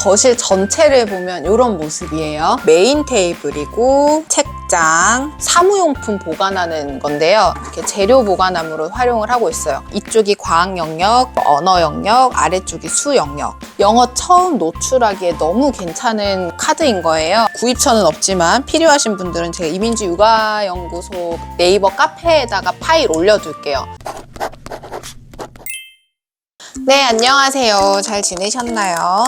거실 전체를 보면 이런 모습이에요. 메인 테이블이고 책장, 사무용품 보관하는 건데요. 이렇게 재료 보관함으로 활용을 하고 있어요. 이쪽이 과학 영역, 언어 영역, 아래쪽이 수 영역. 영어 처음 노출하기에 너무 괜찮은 카드인 거예요. 구입처는 없지만 필요하신 분들은 제가 이민지 육아연구소 네이버 카페에다가 파일 올려둘게요. 네, 안녕하세요. 잘 지내셨나요?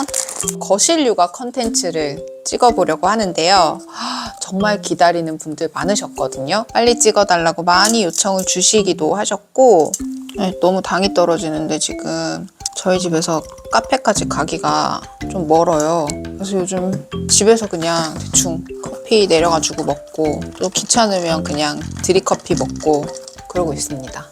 거실 육아 컨텐츠를 찍어보려고 하는데요. 정말 기다리는 분들 많으셨거든요. 빨리 찍어달라고 많이 요청을 주시기도 하셨고, 너무 당이 떨어지는데 지금 저희 집에서 카페까지 가기가 좀 멀어요. 그래서 요즘 집에서 그냥 대충 커피 내려가지고 먹고, 또 귀찮으면 그냥 드립커피 먹고 그러고 있습니다.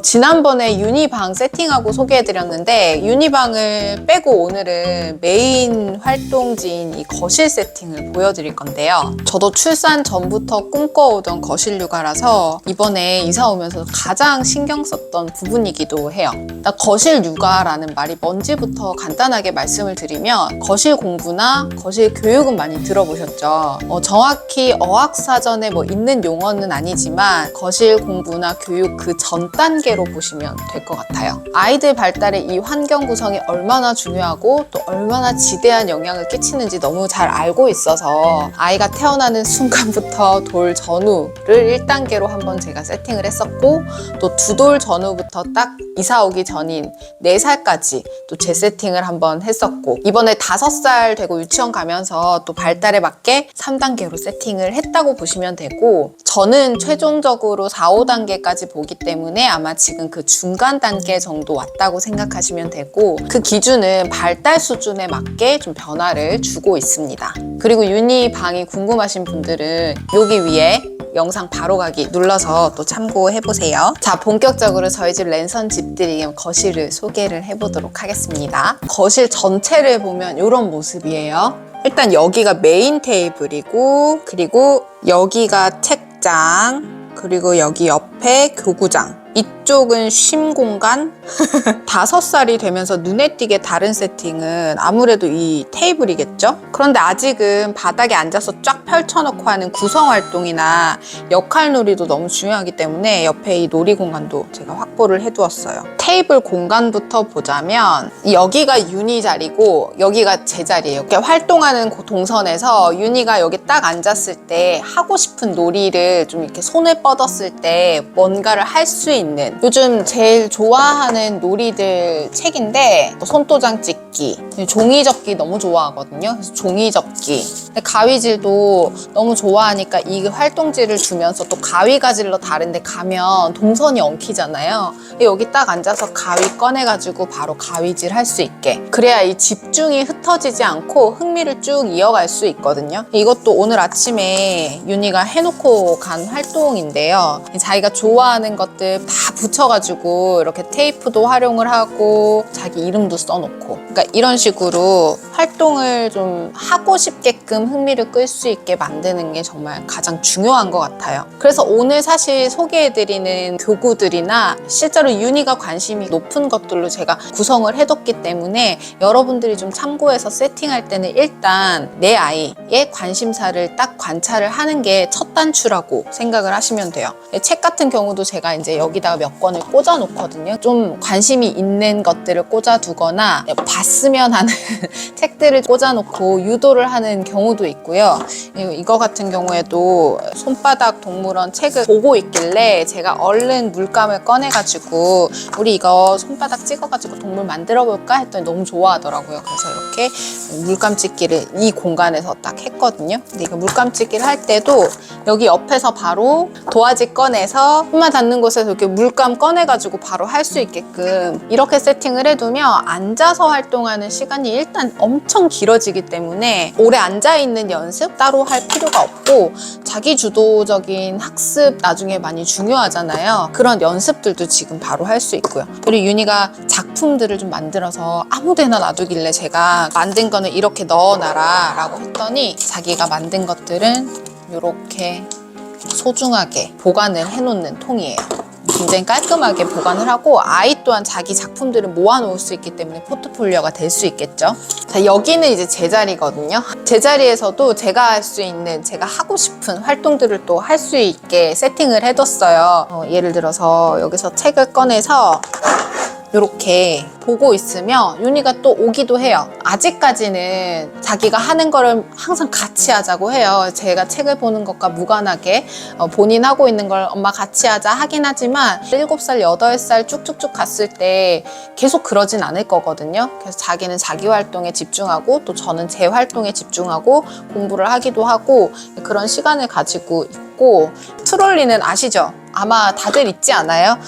지난번에 유니방 세팅하고 소개해드렸는데 유니방을 빼고 오늘은 메인 활동지인 이 거실 세팅을 보여드릴 건데요. 저도 출산 전부터 꿈꿔오던 거실 육아라서 이번에 이사 오면서 가장 신경 썼던 부분이기도 해요. 거실 육아라는 말이 뭔지부터 간단하게 말씀을 드리면 거실 공부나 거실 교육은 많이 들어보셨죠? 정확히 어학사전에 있는 용어는 아니지만 거실 공부나 교육 그 전 단계로 보시면 될 것 같아요. 아이들 발달에 이 환경 구성이 얼마나 중요하고 또 얼마나 지대한 영향을 끼치는지 너무 잘 알고 있어서 아이가 태어나는 순간부터 돌 전후를 1단계로 한번 제가 세팅을 했었고 또 두 돌 전후부터 딱 이사 오기 전인 4살까지 또 재세팅을 한번 했었고 이번에 5살 되고 유치원 가면서 또 발달에 맞게 3단계로 세팅을 했다고 보시면 되고 저는 최종적으로 4, 5단계까지 보기 때문에 아마 지금 그 중간 단계 정도 왔다고 생각하시면 되고 그 기준은 발달 수준에 맞게 좀 변화를 주고 있습니다. 그리고 유니방이 궁금하신 분들은 여기 위에 영상 바로 가기 눌러서 또 참고해보세요. 자, 본격적으로 저희 집 랜선 집들이 거실을 소개를 해보도록 하겠습니다. 거실 전체를 보면 이런 모습이에요. 일단 여기가 메인 테이블이고 그리고 여기가 책장 그리고 여기 옆에 교구장 이쪽은 쉼 공간? 5살이 되면서 눈에 띄게 다른 세팅은 아무래도 이 테이블이겠죠? 그런데 아직은 바닥에 앉아서 쫙 펼쳐놓고 하는 구성활동이나 역할놀이도 너무 중요하기 때문에 옆에 이 놀이 공간도 제가 확보를 해두었어요. 테이블 공간부터 보자면 여기가 윤희 자리고 여기가 제 자리예요. 이렇게 활동하는 동선에서 윤희가 여기 딱 앉았을 때 하고 싶은 놀이를 좀 이렇게 손을 뻗었을 때 뭔가를 할 수 있는 요즘 제일 좋아하는 놀이들 책인데 손도장 찍기, 종이접기 너무 좋아하거든요. 그래서 종이접기, 가위질도 너무 좋아하니까 이 활동지를 주면서 또 가위가질로 다른데 가면 동선이 엉키잖아요. 여기 딱 앉아서 가위 꺼내가지고 바로 가위질 할 수 있게 그래야 이 집중이 흩어지지 않고 흥미를 쭉 이어갈 수 있거든요. 이것도 오늘 아침에 윤희가 해놓고 간 활동인데요. 자기가 좋아하는 것들 다 붙여가지고 이렇게 테이프도 활용을 하고 자기 이름도 써놓고 그러니까 이런 식으로 활동을 좀 하고 싶게끔 흥미를 끌 수 있게 만드는 게 정말 가장 중요한 것 같아요. 그래서 오늘 사실 소개해드리는 교구들이나 실제로 윤희가 관심이 높은 것들로 제가 구성을 해뒀기 때문에 여러분들이 좀 참고해서 세팅할 때는 일단 내 아이의 관심사를 딱 관찰을 하는 게 첫 단추라고 생각을 하시면 돼요. 책 같은 경우도 제가 이제 여기다가 몇 권을 꽂아 놓거든요. 좀 관심이 있는 것들을 꽂아 두거나 봤으면 하는 책들을 꽂아 놓고 유도를 하는 경우도 있고요. 이거 같은 경우에도 손바닥 동물원 책을 보고 있길래 제가 얼른 물감을 꺼내가지고 우리 이거 손바닥 찍어가지고 동물 만들어 볼까 했더니 너무 좋아하더라고요. 그래서 이렇게 물감 찍기를 이 공간에서 딱 했거든요. 근데 이거 물감 찍기를 할 때도 여기 옆에서 바로 도화지 꺼내서 손만 닿는 곳에서 이렇게 물감 꺼내가지고 바로 할 수 있게끔 이렇게 세팅을 해두면 앉아서 활동하는 시간이 일단 엄청 길어지기 때문에 오래 앉아있는 연습 따로 할 필요가 없고 자기 주도적인 학습 나중에 많이 중요하잖아요. 그런 연습들도 지금 바로 할 수 있고요. 그리고 윤희가 작품들을 좀 만들어서 아무데나 놔두길래 제가 만든 거는 이렇게 넣어놔라 라고 했더니 자기가 만든 것들은 이렇게 소중하게 보관을 해놓는 통이에요. 굉장히 깔끔하게 보관을 하고 아이 또한 자기 작품들을 모아놓을 수 있기 때문에 포트폴리오가 될 수 있겠죠. 자, 여기는 이제 제 자리거든요. 제 자리에서도 제가 할 수 있는, 제가 하고 싶은 활동들을 또 할 수 있게 세팅을 해뒀어요. 예를 들어서 여기서 책을 꺼내서 이렇게 보고 있으면 윤희가 또 오기도 해요. 아직까지는 자기가 하는 거를 항상 같이 하자고 해요. 제가 책을 보는 것과 무관하게 본인 하고 있는 걸 엄마 같이 하자 하긴 하지만 7살, 8살 쭉쭉쭉 갔을 때 계속 그러진 않을 거거든요. 그래서 자기는 자기 활동에 집중하고 또 저는 제 활동에 집중하고 공부를 하기도 하고 그런 시간을 가지고 있고, 트롤리는 아시죠? 아마 다들 있지 않아요?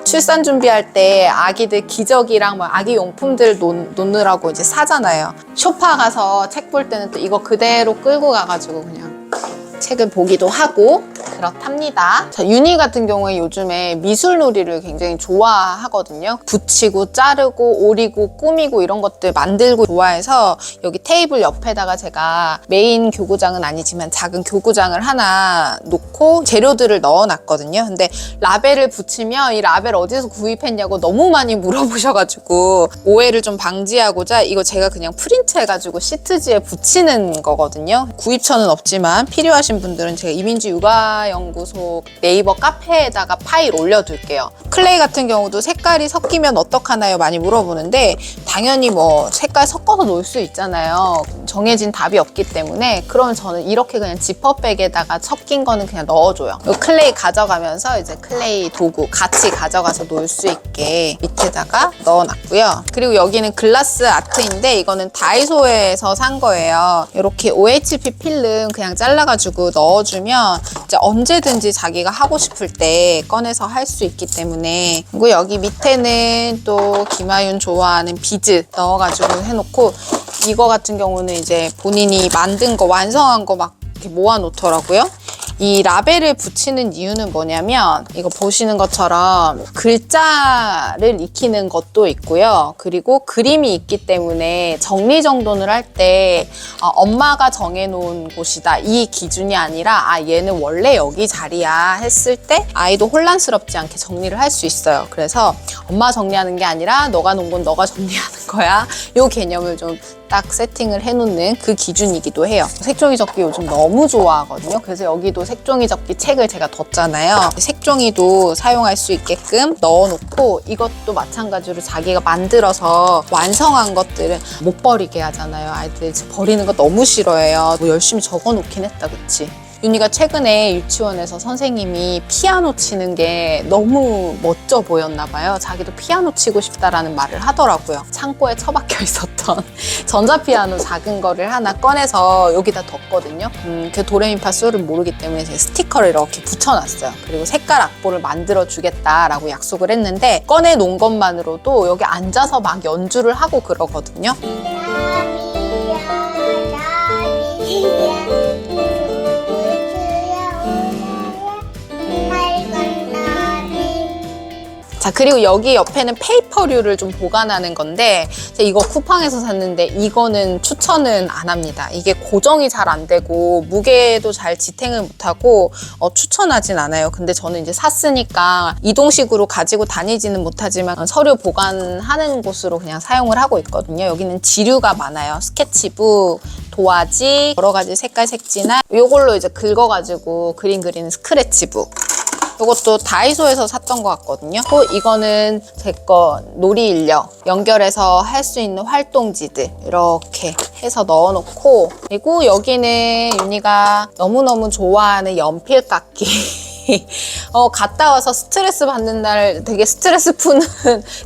출산 준비할 때 아기들 기저귀랑 뭐 아기 용품들 놓느라고 이제 사잖아요. 쇼파 가서 책 볼 때는 또 이거 그대로 끌고 가가지고 그냥 책을 보기도 하고 그렇답니다. 자, 윤희 같은 경우에 요즘에 미술놀이를 굉장히 좋아하거든요. 붙이고 자르고 오리고 꾸미고 이런 것들 만들고 좋아해서 여기 테이블 옆에다가 제가 메인 교구장은 아니지만 작은 교구장을 하나 놓고 재료들을 넣어놨거든요. 근데 라벨을 붙이면 이 라벨 어디서 구입했냐고 너무 많이 물어보셔가지고 오해를 좀 방지하고자 이거 제가 그냥 프린트해가지고 시트지에 붙이는 거거든요. 구입처는 없지만 필요하신 분들은 제가 이민지 육아연구소 네이버 카페에다가 파일 올려둘게요. 클레이 같은 경우도 색깔이 섞이면 어떡하나요? 많이 물어보는데 당연히 뭐 색깔 섞어서 놓을 수 있잖아요. 정해진 답이 없기 때문에 그러면 저는 이렇게 그냥 지퍼백에다가 섞인 거는 그냥 넣어줘요. 클레이 가져가면서 이제 클레이 도구 같이 가져가서 놓을 수 있게 밑에다가 넣어놨고요. 그리고 여기는 글라스 아트인데 이거는 다이소에서 산 거예요. 이렇게 OHP 필름 그냥 잘라가지고 넣어주면 이제 언제든지 자기가 하고 싶을 때 꺼내서 할 수 있기 때문에. 그리고 여기 밑에는 또 김아윤 좋아하는 비즈 넣어가지고 해놓고, 이거 같은 경우는 이제 본인이 만든 거 완성한 거 막 이렇게 모아놓더라고요. 이 라벨을 붙이는 이유는 뭐냐면 이거 보시는 것처럼 글자를 익히는 것도 있고요. 그리고 그림이 있기 때문에 정리정돈을 할 때 엄마가 정해놓은 곳이다 이 기준이 아니라 얘는 원래 여기 자리야 했을 때 아이도 혼란스럽지 않게 정리를 할 수 있어요. 그래서 엄마 정리하는 게 아니라 너가 놓은 건 너가 정리하는 거야. 이 개념을 좀 딱 세팅을 해놓는 그 기준이기도 해요. 색종이 접기 요즘 너무 좋아하거든요. 그래서 여기도 색종이 접기 책을 제가 뒀잖아요. 색종이도 사용할 수 있게끔 넣어놓고, 이것도 마찬가지로 자기가 만들어서 완성한 것들은 못 버리게 하잖아요. 아이들 버리는 거 너무 싫어해요. 뭐 열심히 적어놓긴 했다, 그치? 윤희가 최근에 유치원에서 선생님이 피아노 치는 게 너무 멋져 보였나 봐요. 자기도 피아노 치고 싶다라는 말을 하더라고요. 창고에 처박혀 있었던 전자피아노 작은 거를 하나 꺼내서 여기다 뒀거든요. 그 도레미파솔은 모르기 때문에 제가 스티커를 이렇게 붙여놨어요. 그리고 색깔 악보를 만들어 주겠다라고 약속을 했는데 꺼내놓은 것만으로도 여기 앉아서 막 연주를 하고 그러거든요. 자, 그리고 여기 옆에는 페이퍼류를 좀 보관하는 건데 이거 쿠팡에서 샀는데 이거는 추천은 안 합니다. 이게 고정이 잘 안 되고 무게도 잘 지탱을 못하고 추천하진 않아요. 근데 저는 이제 샀으니까 이동식으로 가지고 다니지는 못하지만 서류 보관하는 곳으로 그냥 사용을 하고 있거든요. 여기는 지류가 많아요. 스케치북, 도화지, 여러 가지 색깔 색지나 이걸로 이제 긁어가지고 그림 그리는 스크래치북. 이것도 다이소에서 샀던 것 같거든요. 또 이거는 제 거 놀이 인력 연결해서 할 수 있는 활동지들 이렇게 해서 넣어놓고, 그리고 여기는 윤희가 너무너무 좋아하는 연필 깎기. 갔다 와서 스트레스 받는 날 되게 스트레스 푸는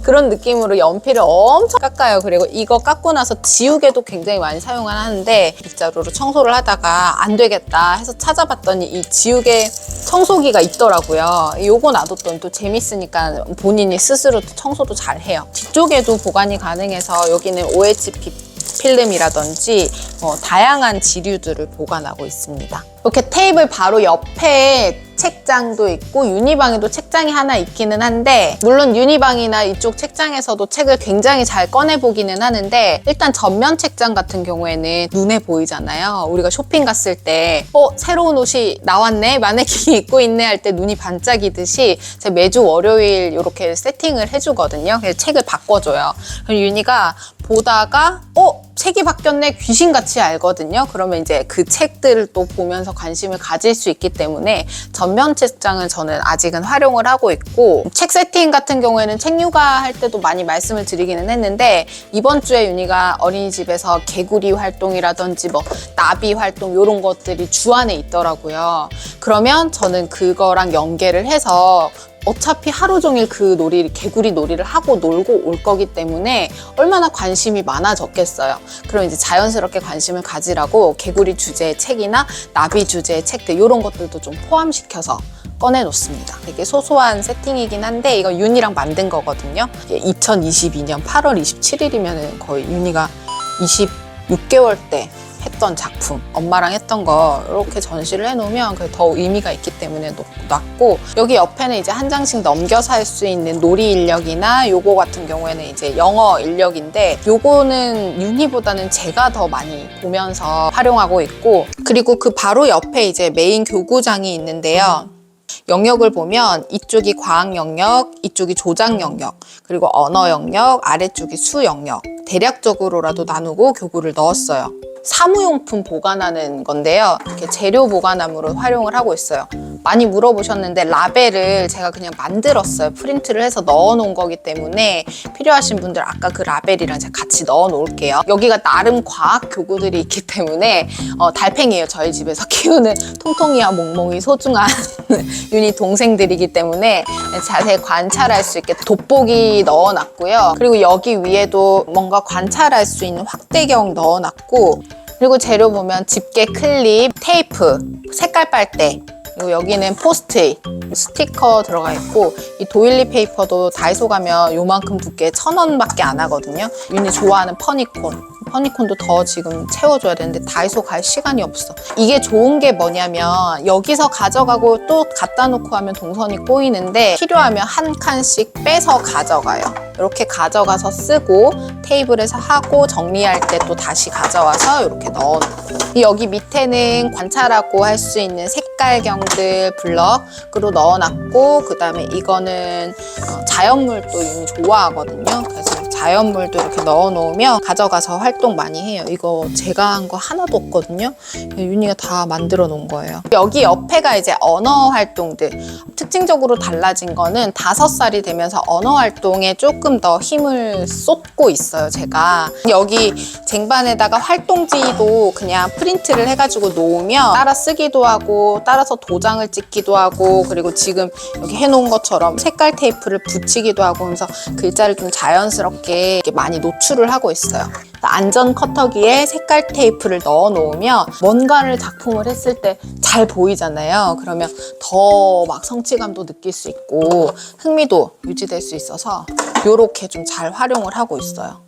그런 느낌으로 연필을 엄청 깎아요. 그리고 이거 깎고 나서 지우개도 굉장히 많이 사용을 하는데 빗자루로 청소를 하다가 안 되겠다 해서 찾아봤더니 이 지우개 청소기가 있더라고요. 요거 놔뒀더니 또 재밌으니까 본인이 스스로 청소도 잘 해요. 뒤쪽에도 보관이 가능해서 여기는 OHP 필름이라든지 다양한 지류들을 보관하고 있습니다. 이렇게 테이블 바로 옆에 책장도 있고 유니방에도 책장이 하나 있기는 한데, 물론 유니방이나 이쪽 책장에서도 책을 굉장히 잘 꺼내보기는 하는데, 일단 전면 책장 같은 경우에는 눈에 보이잖아요. 우리가 쇼핑 갔을 때 새로운 옷이 나왔네? 마네킹이 입고 있네? 할 때 눈이 반짝이듯이 제가 매주 월요일 이렇게 세팅을 해주거든요. 그래서 책을 바꿔줘요. 그럼 윤희가 보다가 책이 바뀌었네, 귀신같이 알거든요. 그러면 이제 그 책들을 또 보면서 관심을 가질 수 있기 때문에 전면 책장은 저는 아직은 활용을 하고 있고, 책 세팅 같은 경우에는 책 육아할 때도 많이 말씀을 드리기는 했는데, 이번 주에 윤희가 어린이집에서 개구리 활동이라든지 뭐 나비 활동 이런 것들이 주안에 있더라고요. 그러면 저는 그거랑 연계를 해서 어차피 하루 종일 그 개구리 놀이를 하고 놀고 올 거기 때문에 얼마나 관심이 많아졌겠어요. 그럼 이제 자연스럽게 관심을 가지라고 개구리 주제의 책이나 나비 주제의 책들 이런 것들도 좀 포함시켜서 꺼내놓습니다. 되게 소소한 세팅이긴 한데 이거 윤희랑 만든 거거든요. 2022년 8월 27일이면 거의 윤희가 26개월 때 했던 작품, 엄마랑 했던 거 이렇게 전시를 해놓으면 그게 더 의미가 있기 때문에 놨고, 여기 옆에는 이제 한 장씩 넘겨서 할 수 있는 놀이 인력이나 요거 같은 경우에는 이제 영어 인력인데, 요거는 윤희보다는 제가 더 많이 보면서 활용하고 있고, 그리고 그 바로 옆에 이제 메인 교구장이 있는데요. 영역을 보면 이쪽이 과학 영역, 이쪽이 조작 영역, 그리고 언어 영역, 아래쪽이 수 영역, 대략적으로라도 나누고 교구를 넣었어요. 사무용품 보관하는 건데요. 이렇게 재료 보관함으로 활용을 하고 있어요. 많이 물어보셨는데 라벨을 제가 그냥 만들었어요. 프린트를 해서 넣어 놓은 거기 때문에 필요하신 분들 아까 그 라벨이랑 제가 같이 넣어 놓을게요. 여기가 나름 과학 교구들이 있기 때문에 달팽이에요. 저희 집에서 키우는 통통이와 몽몽이 소중한 윤희 동생들이기 때문에 자세히 관찰할 수 있게 돋보기 넣어 놨고요. 그리고 여기 위에도 뭔가 관찰할 수 있는 확대경 넣어 놨고, 그리고 재료 보면 집게 클립, 테이프, 색깔 빨대, 그리고 여기는 포스트잇, 스티커 들어가 있고, 이 도일리 페이퍼도 다이소 가면 요만큼 두께 1,000원밖에 안 하거든요. 윤희 좋아하는 퍼니콘도 더 지금 채워줘야 되는데 다이소 갈 시간이 없어. 이게 좋은 게 뭐냐면 여기서 가져가고 또 갖다 놓고 하면 동선이 꼬이는데, 필요하면 한 칸씩 빼서 가져가요. 이렇게 가져가서 쓰고 테이블에서 하고 정리할 때 또 다시 가져와서 이렇게 넣어놓고, 여기 밑에는 관찰하고 할 수 있는 색깔경들 블럭으로 넣어놨고, 그 다음에 이거는 자연물도 윤희 좋아하거든요. 그래서 자연물도 이렇게 넣어놓으면 가져가서 활동 많이 해요. 이거 제가 한 거 하나도 없거든요. 윤희가 다 만들어 놓은 거예요. 여기 옆에가 이제 언어 활동들. 특징적으로 달라진 거는 5살이 되면서 언어 활동에 조금 더 힘을 쏟고 있어요, 제가. 여기 쟁반에다가 활동지도 그냥 프린트를 해가지고 놓으면 따라 쓰기도 하고 따라서 도장을 찍기도 하고, 그리고 지금 여기 해놓은 것처럼 색깔 테이프를 붙이기도 하고 하면서 글자를 좀 자연스럽게 이렇게 많이 노출을 하고 있어요. 안전 커터기에 색깔 테이프를 넣어 놓으면 뭔가를 작품을 했을 때 잘 보이잖아요. 그러면 더 막 성취감도 느낄 수 있고 흥미도 유지될 수 있어서 이렇게 좀 잘 활용을 하고 있어요.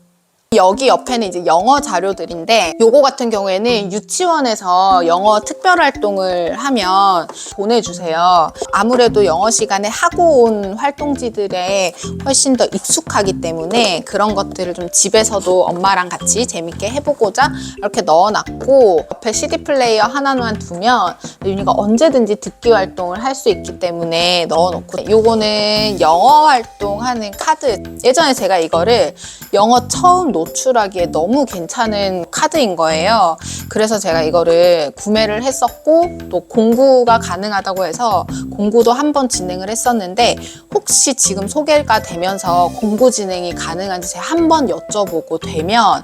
여기 옆에는 이제 영어 자료들인데, 요거 같은 경우에는 유치원에서 영어 특별 활동을 하면 보내주세요. 아무래도 영어 시간에 하고 온 활동지들에 훨씬 더 익숙하기 때문에 그런 것들을 좀 집에서도 엄마랑 같이 재밌게 해보고자 이렇게 넣어놨고, 옆에 CD 플레이어 하나만 두면 윤희가 언제든지 듣기 활동을 할 수 있기 때문에 넣어놓고, 요거는 영어 활동하는 카드. 예전에 제가 이거를 영어 처음 노출하기에 너무 괜찮은 카드인 거예요. 그래서 제가 이거를 구매를 했었고, 또 공구가 가능하다고 해서 공구도 한번 진행을 했었는데, 혹시 지금 소개가 되면서 공구 진행이 가능한지 제가 한번 여쭤보고 되면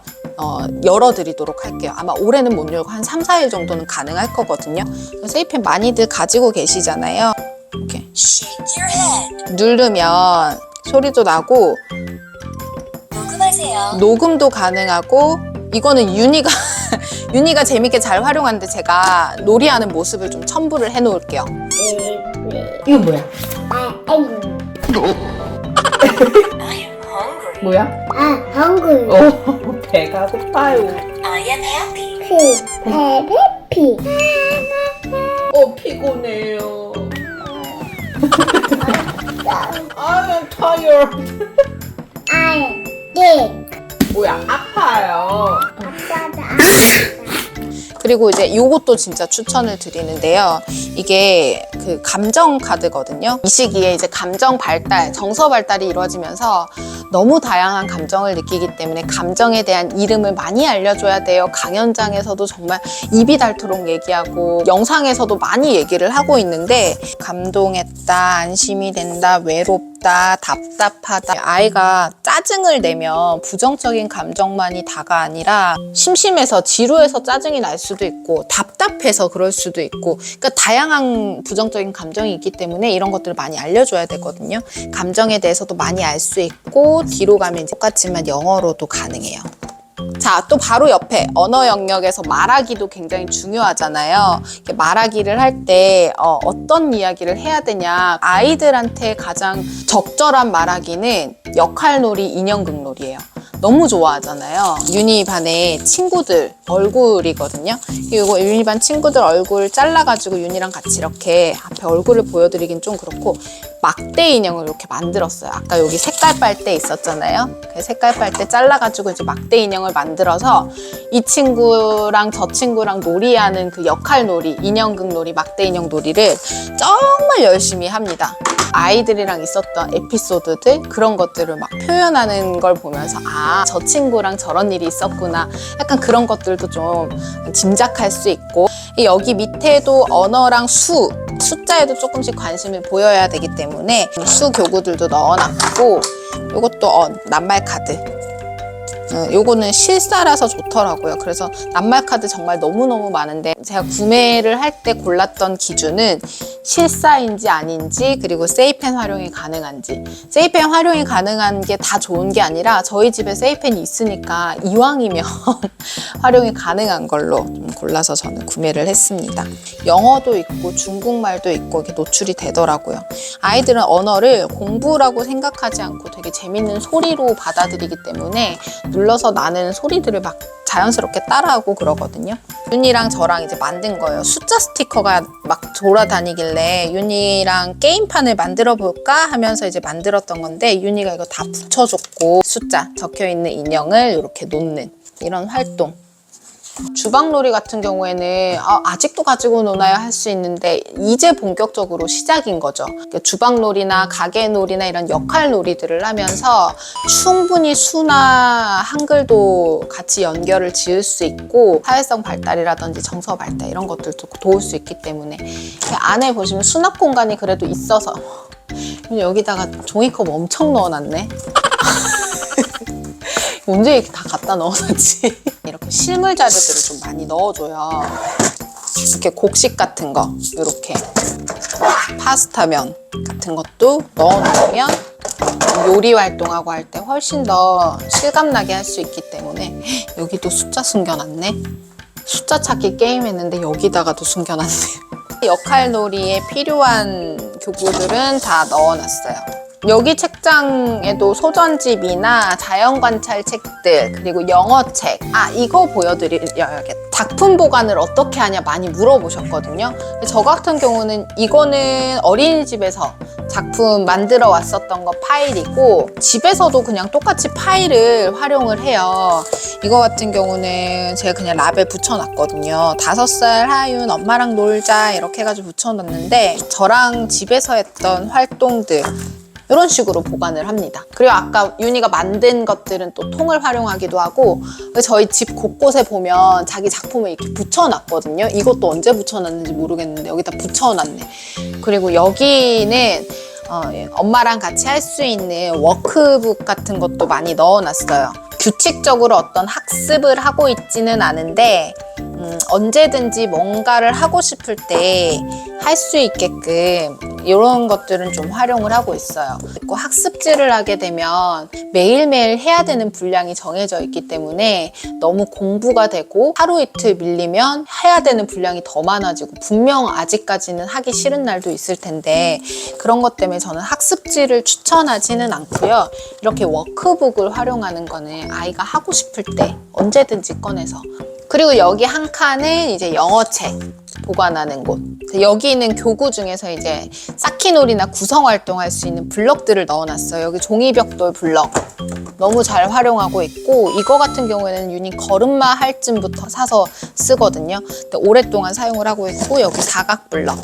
열어드리도록 할게요. 아마 올해는 못 열고 한 3, 4일 정도는 가능할 거거든요. 세이펜 많이들 가지고 계시잖아요. 이렇게 누르면 소리도 나고 녹음도 가능하고, 이거는 윤희가 재밌게 잘 활용하는데 제가 놀이하는 모습을 좀 첨부를 해놓을게요. 이거 뭐야? 뭐야? hungry. 배가 고파요. I am happy. 피곤해요. I'm tired. I did. 뭐야, 아파요. 아빠도 그리고 이제 요것도 진짜 추천을 드리는데요. 이게 그 감정 카드거든요. 이 시기에 이제 감정 발달, 정서 발달이 이루어지면서 너무 다양한 감정을 느끼기 때문에 감정에 대한 이름을 많이 알려줘야 돼요. 강연장에서도 정말 입이 닳도록 얘기하고 영상에서도 많이 얘기를 하고 있는데 감동했다, 안심이 된다, 외롭다, 답답하다. 아이가 짜증을 내면 부정적인 감정만이 다가 아니라 심심해서 지루해서 짜증이 날 수도 있고 답답해서 그럴 수도 있고 그러니까 다양한 부정적인 감정이 있기 때문에 이런 것들을 많이 알려줘야 되거든요. 감정에 대해서도 많이 알 수 있고 뒤로 가면 이제 똑같지만 영어로도 가능해요. 자, 또 바로 옆에 언어 영역에서 말하기도 굉장히 중요하잖아요. 말하기를 할 때 어떤 이야기를 해야 되냐. 아이들한테 가장 적절한 말하기는 역할놀이, 인형극놀이에요. 너무 좋아하잖아요. 유니 반의 친구들 얼굴이거든요. 이거 유니 반 친구들 얼굴 잘라가지고 윤이랑 같이 이렇게 앞에 얼굴을 보여드리긴 좀 그렇고 막대 인형을 이렇게 만들었어요. 아까 여기 색깔 빨대 있었잖아요. 그 색깔 빨대 잘라가지고 이제 막대 인형을 만들어서 이 친구랑 저 친구랑 놀이하는 그 역할 놀이, 인형극 놀이, 막대 인형 놀이를 정말 열심히 합니다. 아이들이랑 있었던 에피소드들 그런 것들을 막 표현하는 걸 보면서 아, 저 친구랑 저런 일이 있었구나 약간 그런 것들도 좀 짐작할 수 있고 여기 밑에도 언어랑 숫자에도 조금씩 관심을 보여야 되기 때문에 수 교구들도 넣어놨고 이것도 낱말 카드 요거는 실사라서 좋더라고요. 그래서 낱말 카드 정말 너무너무 많은데 제가 구매를 할 때 골랐던 기준은 실사인지 아닌지 그리고 세이펜 활용이 가능한지 세이펜 활용이 가능한 게 다 좋은 게 아니라 저희 집에 세이펜이 있으니까 이왕이면 활용이 가능한 걸로 좀 골라서 저는 구매를 했습니다. 영어도 있고 중국말도 있고 이렇게 노출이 되더라고요. 아이들은 언어를 공부라고 생각하지 않고 되게 재밌는 소리로 받아들이기 때문에 눌러서 나는 소리들을 막 자연스럽게 따라하고 그러거든요. 윤이랑 저랑 이제 만든 거예요. 숫자 스티커가 막 돌아다니길래 윤이랑 게임판을 만들어 볼까 하면서 이제 만들었던 건데 윤이가 이거 다 붙여줬고 숫자 적혀있는 인형을 이렇게 놓는 이런 활동. 주방놀이 같은 경우에는 아직도 가지고 노나요 할 수 있는데 이제 본격적으로 시작인 거죠. 주방놀이나 가게놀이나 이런 역할놀이들을 하면서 충분히 수나 한글도 같이 연결을 지을 수 있고 사회성 발달이라든지 정서 발달 이런 것들도 도울 수 있기 때문에 안에 보시면 수납 공간이 그래도 있어서 여기다가 종이컵 엄청 넣어놨네. 언제 이렇게 다 갖다 넣어놨지? 이렇게 실물 자료들을 좀 많이 넣어줘요. 이렇게 곡식 같은 거, 이렇게 파스타면 같은 것도 넣어놓으면 요리 활동하고 할 때 훨씬 더 실감나게 할 수 있기 때문에 여기도 숫자 숨겨놨네. 숫자 찾기 게임 했는데 여기다가도 숨겨놨네. 역할놀이에 필요한 교구들은 다 넣어놨어요. 여기 책장에도 소전집이나 자연관찰 책들 그리고 영어책 이거 보여드려야겠다. 작품 보관을 어떻게 하냐 많이 물어보셨거든요. 저 같은 경우는 이거는 어린이집에서 작품 만들어 왔었던 거 파일이고 집에서도 그냥 똑같이 파일을 활용을 해요. 이거 같은 경우는 제가 그냥 라벨 붙여놨거든요. 5살 하윤 엄마랑 놀자 이렇게 해가지고 붙여놨는데 저랑 집에서 했던 활동들 이런 식으로 보관을 합니다. 그리고 아까 윤희가 만든 것들은 또 통을 활용하기도 하고 저희 집 곳곳에 보면 자기 작품을 이렇게 붙여놨거든요. 이것도 언제 붙여놨는지 모르겠는데 여기다 붙여놨네. 그리고 여기는 엄마랑 같이 할 수 있는 워크북 같은 것도 많이 넣어놨어요. 규칙적으로 어떤 학습을 하고 있지는 않은데 언제든지 뭔가를 하고 싶을 때 할 수 있게끔 이런 것들은 좀 활용을 하고 있어요. 그리고 학습지를 하게 되면 매일매일 해야 되는 분량이 정해져 있기 때문에 너무 공부가 되고 하루 이틀 밀리면 해야 되는 분량이 더 많아지고 분명 아직까지는 하기 싫은 날도 있을 텐데 그런 것 때문에 저는 학습지를 추천하지는 않고요. 이렇게 워크북을 활용하는 거는 아이가 하고 싶을 때 언제든지 꺼내서 그리고 여기 한 칸은 이제 영어책 보관하는 곳. 여기 있는 교구 중에서 이제 쌓기놀이나 구성활동할 수 있는 블럭들을 넣어놨어요. 여기 종이벽돌 블럭 너무 잘 활용하고 있고, 이거 같은 경우에는 유닛 걸음마 할 쯤부터 사서 쓰거든요. 근데 오랫동안 사용을 하고 있고, 여기 사각 블럭,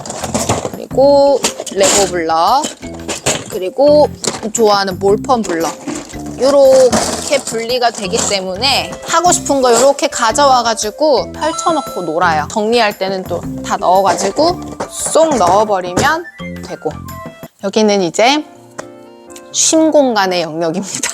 그리고 레고 블럭, 그리고 좋아하는 몰펀 블럭, 이렇게 분리가 되기 때문에 하고 싶은 거 이렇게 가져와가지고 펼쳐놓고 놀아요. 정리할 때는 또 다 넣어가지고 쏙 넣어버리면 되고. 여기는 이제 쉼 공간의 영역입니다.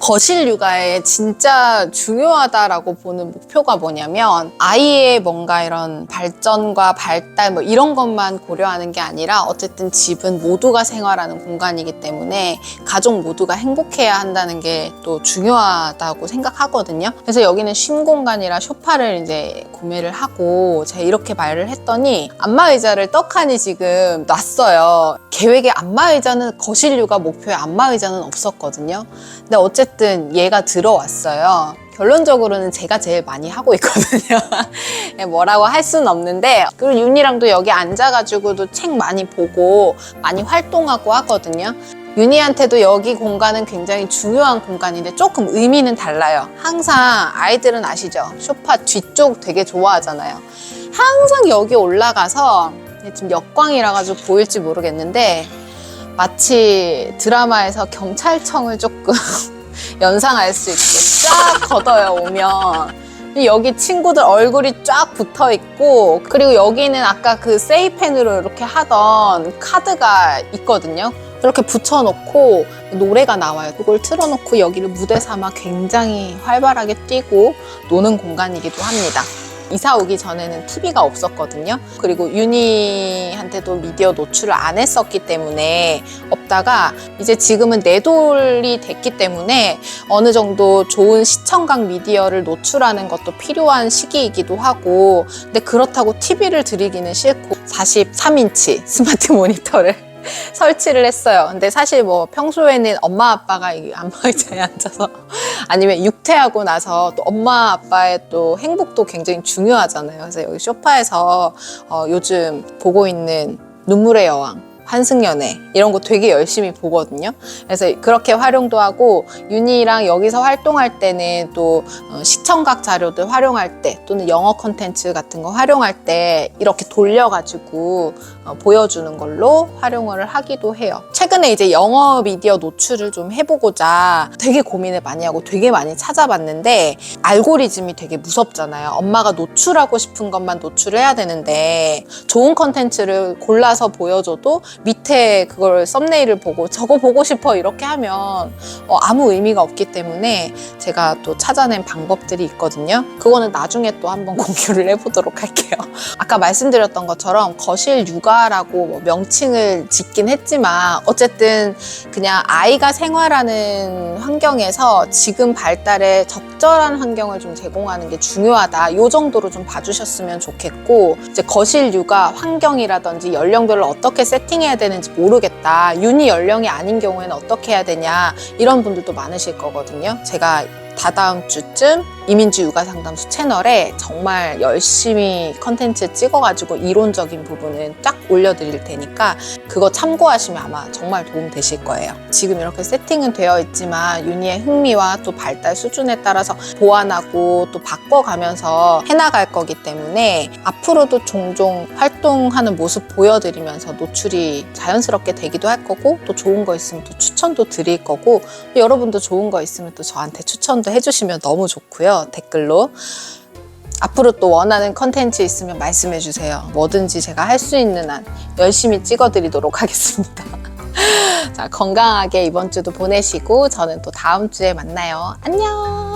거실 육아에 진짜 중요하다라고 보는 목표가 뭐냐면, 아이의 뭔가 이런 발전과 발달 뭐 이런 것만 고려하는 게 아니라, 어쨌든 집은 모두가 생활하는 공간이기 때문에 가족 모두가 행복해야 한다는 게 또 중요하다고 생각하거든요. 그래서 여기는 쉼 공간이라 소파를 이제 구매를 하고, 제가 이렇게 말을 했더니 안마의자를 떡하니 지금 놨어요. 계획에 안마의자는, 거실 육아 목표에 안마의자는 없었거든요. 근데 어쨌든 얘가 들어왔어요. 결론적으로는 제가 제일 많이 하고 있거든요. 뭐라고 할 수는 없는데, 그리고 윤이랑도 여기 앉아가지고도 책 많이 보고 많이 활동하고 하거든요. 윤희한테도 여기 공간은 굉장히 중요한 공간인데 조금 의미는 달라요. 항상 아이들은 아시죠? 소파 뒤쪽 되게 좋아하잖아요. 항상 여기 올라가서, 지금 역광이라 가지고 보일지 모르겠는데 마치 드라마에서 경찰청을 조금 연상할 수 있게 쫙 걷어요, 오면. 여기 친구들 얼굴이 쫙 붙어 있고, 그리고 여기는 아까 그 세이펜으로 이렇게 하던 카드가 있거든요. 이렇게 붙여놓고 노래가 나와요. 그걸 틀어놓고 여기를 무대 삼아 굉장히 활발하게 뛰고 노는 공간이기도 합니다. 이사 오기 전에는 TV가 없었거든요. 그리고 윤희한테도 미디어 노출을 안 했었기 때문에 없다가, 이제 지금은 내 돌이 됐기 때문에 어느 정도 좋은 시청각 미디어를 노출하는 것도 필요한 시기이기도 하고, 근데 그렇다고 TV를 드리기는 싫고 43인치 스마트 모니터를 설치를 했어요. 근데 사실 뭐 평소에는 엄마 아빠가 이 안마의자에 앉아서 아니면 육퇴하고 나서 또 엄마 아빠의 또 행복도 굉장히 중요하잖아요. 그래서 여기 소파에서 요즘 보고 있는 눈물의 여왕, 환승연애 이런 거 되게 열심히 보거든요. 그래서 그렇게 활용도 하고, 윤희랑 여기서 활동할 때는 또 시청각 자료들 활용할 때, 또는 영어 콘텐츠 같은 거 활용할 때 이렇게 돌려가지고 보여주는 걸로 활용을 하기도 해요. 최근에 이제 영어 미디어 노출을 좀 해보고자 되게 고민을 많이 하고 되게 많이 찾아봤는데, 알고리즘이 되게 무섭잖아요. 엄마가 노출하고 싶은 것만 노출해야 되는데, 좋은 콘텐츠를 골라서 보여줘도 밑에 그걸 썸네일을 보고 저거 보고 싶어 이렇게 하면 아무 의미가 없기 때문에 제가 또 찾아낸 방법들이 있거든요. 그거는 나중에 또 한번 공유를 해보도록 할게요. 아까 말씀드렸던 것처럼 거실 육아라고 뭐 명칭을 짓긴 했지만, 어쨌든 그냥 아이가 생활하는 환경에서 지금 발달에 적절한 환경을 좀 제공하는 게 중요하다. 이 정도로 좀 봐주셨으면 좋겠고, 이제 거실 육아 환경이라든지 연령별로 어떻게 세팅해야 되는지 모르겠다, 윤희 연령이 아닌 경우에는 어떻게 해야 되냐, 이런 분들도 많으실 거거든요. 제가 다다음 주쯤 이민지 육아상담소 채널에 정말 열심히 컨텐츠 찍어가지고 이론적인 부분은 쫙 올려드릴 테니까 그거 참고하시면 아마 정말 도움 되실 거예요. 지금 이렇게 세팅은 되어 있지만 윤희의 흥미와 또 발달 수준에 따라서 보완하고 또 바꿔가면서 해나갈 거기 때문에 앞으로도 종종 활동하는 모습 보여드리면서 노출이 자연스럽게 되기도 할 거고, 또 좋은 거 있으면 또 추천도 드릴 거고, 여러분도 좋은 거 있으면 또 저한테 추천도 해주시면 너무 좋고요. 댓글로. 앞으로 또 원하는 컨텐츠 있으면 말씀해 주세요. 뭐든지 제가 할 수 있는 한 열심히 찍어드리도록 하겠습니다. 자, 건강하게 이번 주도 보내시고 저는 또 다음 주에 만나요. 안녕!